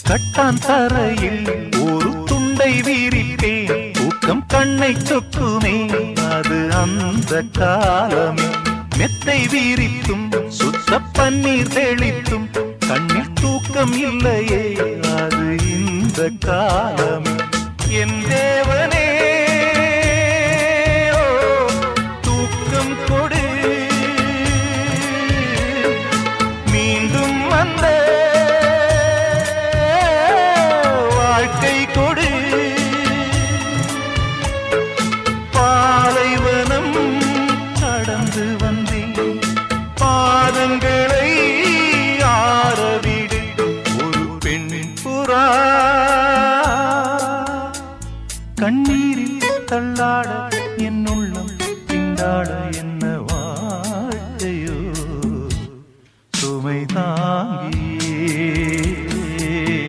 கட்டான் தரையில் ஒரு துண்டை வீரிப்பேன், தூக்கம் கண்ணை சொக்குமே அது அந்த காலமே. மெத்தை வீரித்தும் சுத்த பன்னீர் தெளித்தும் கண்ணில் தூக்கம் இல்லையே அது இந்த காலமே. என் தேவனே தூக்கம் கொடு, மீண்டும் வந்த வாழ்க்கை கொடு. பாலைவனம் கடந்து வந்தேன், பாதங்களை ஆரவிடு. ஒரு பெண்ணின் புறா கண்ணீரில் தள்ளாட என் உள்ளம் திண்டாட